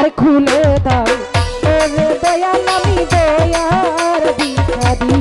দ্বার খুলে দাও ওরে দয়াল আমি দয়ার ভিখারি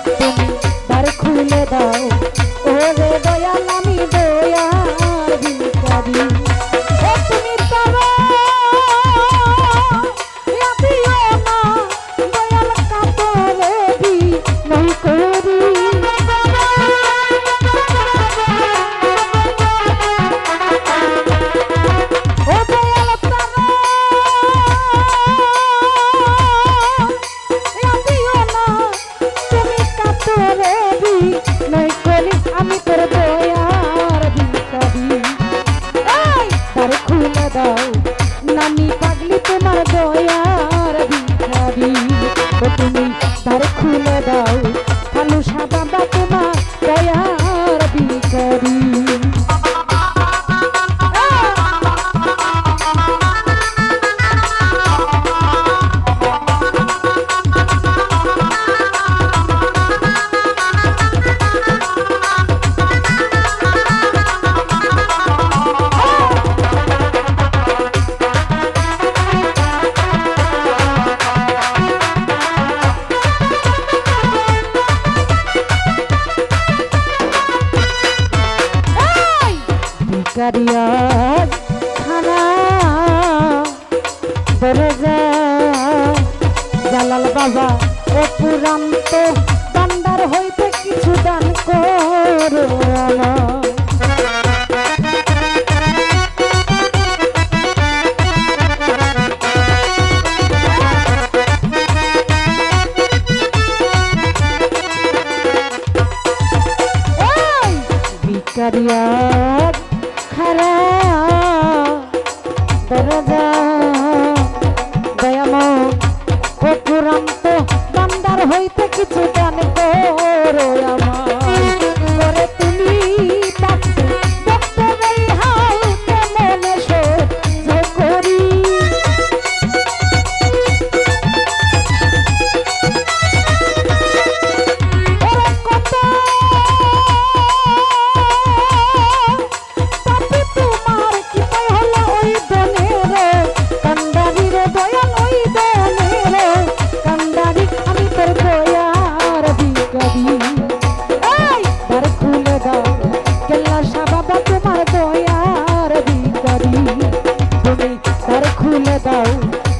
তুমি দ্বার খুলে দাও ওরে দয়াল আমি দয়ার ভিখারি ও তুমি তারা দিও না দয়াল কাতরে দি নাই করি আমি তোর দয়ার ভিখারি দ্বার খুলে দাও নানি পাগলি তোমার দয়ার ভিখারি ও তুমি দ্বার খুলে দাও ফালুসা বাবা তোমার দয়ার ভিখারি ভিখারিয়া খানা দরজা জালাল বাবা ও পুরান্ত বান্দার হইতে কিছু দান করো ভিখারিয়া খারা দরজা দয়াম ও পুরান্ত বান্দার হইতে কিছু দান করো আমায় করে তুমি দেখতে দেখতে এই হাল কেমন সহ্য করি খুলে দাও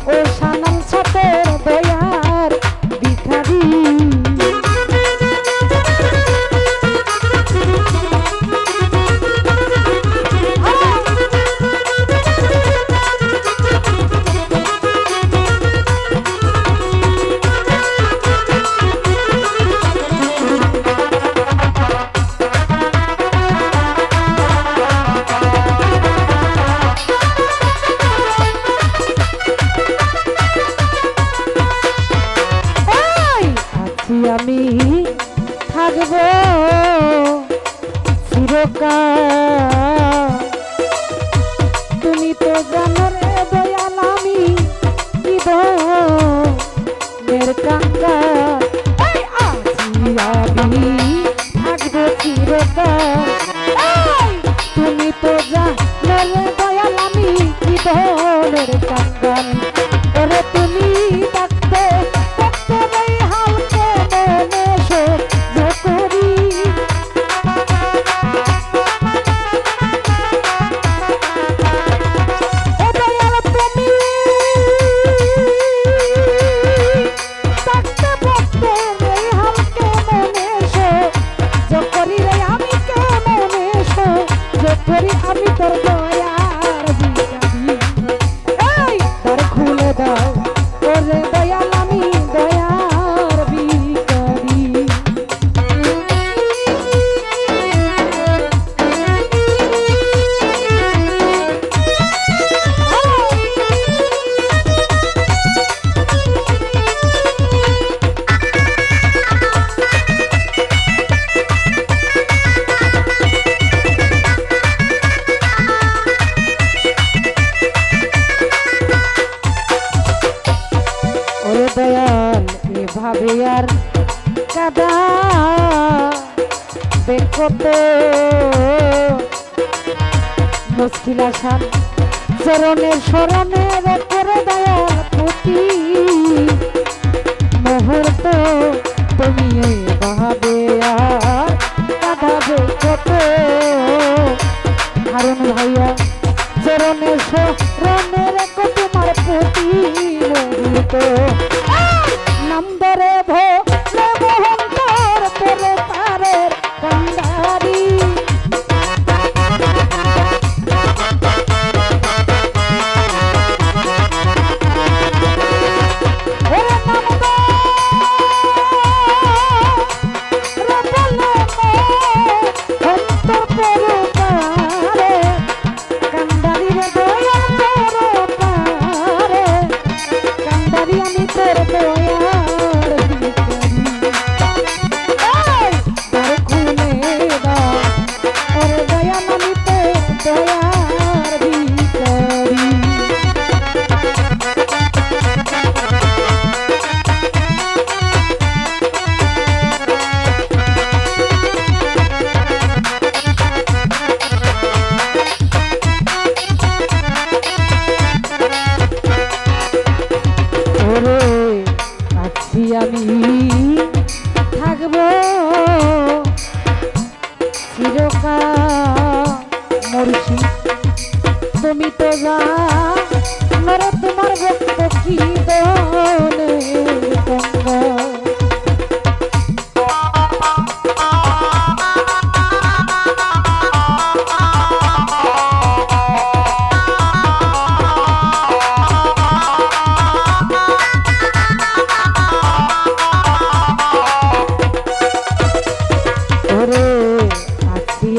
ও সানাম ছাতের দয়ার ভিখারি আমি থাকবো চিরকাল তুমি তো জানো রে দয়াল আমি জীবনের কাঙ্গাল আমি থাকবো চিরকাল তুমি তো জানো রে দয়াল আমি জীবনের কাঙ্গাল ওরে তুমি ডাকতে ডাকতে এই হাল আমি তোর দয়ার ভিখারি দ্বার খুলে দাও ওরে দয়াল আমি দয়ার ভিখারি দয়াল এভাবে আর কাদা বের করতে মুশকিল আসান চরণের শরণের করে দয়াল প্রতি মুহূর্ত তুমি ভাবে আর কাঁদাবে কত হারুন ভাইয়া চরণের শরণের তোমার প্রতি মুহূর্ত নাম ধরে ভোলে মোহন্তর পরে তারের কান্দারি আমি থাকবো চিরকাল মরছি তুমি তো জানো তোমার ভক্ত কি দনের গঙ্গা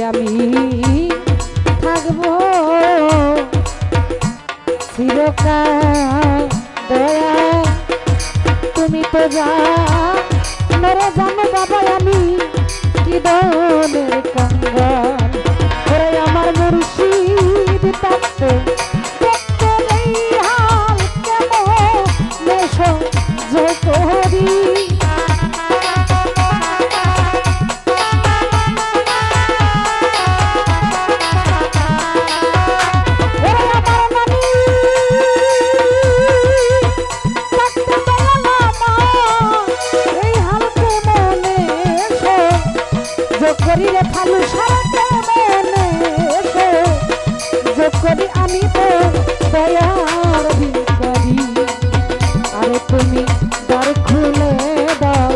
আমি থাকবো চিরকাল দয়া তুমি তো জানো বাবা আমি কি দনের কাঙ্গাল ওরে আমার মুর্শিদ থাকতে দেখতে নেই হাল কেমন নেশো করি করিলে ভালো সারাতে মনে করি আমি তো দয়ার ভিখারি আরে তুমি দ্বার খুলে দাও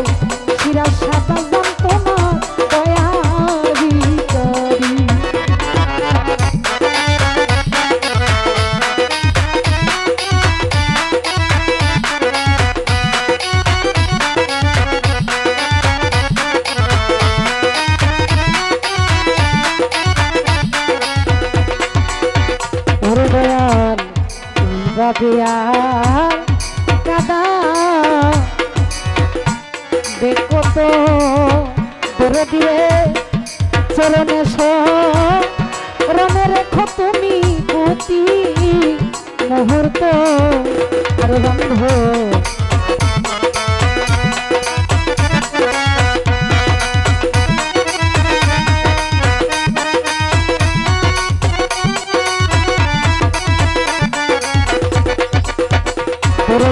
শিরা সাদা জান তোমার দয়ার ভিখারি দয়াল এইভাবে আর কাদা দেখো তো ধরে দিয়ে চরণে শরণে রেখো তুমি প্রতি মুহূর্ত আর বন্ধ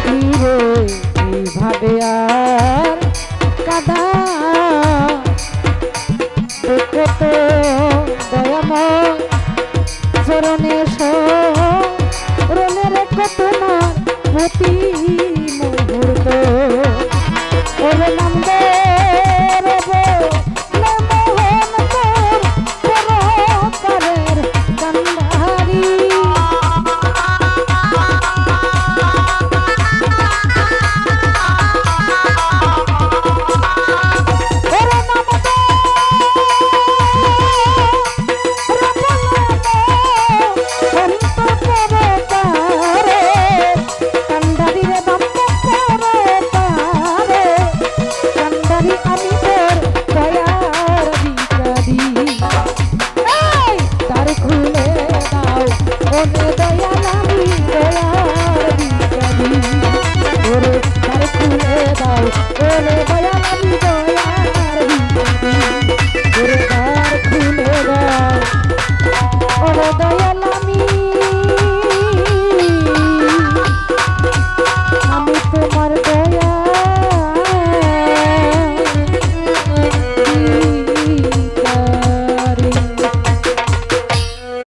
ধীরে এইভাবে আর কাদা দেখো তো দয়াময় চরণে শরণে রেখো তোমার প্রতি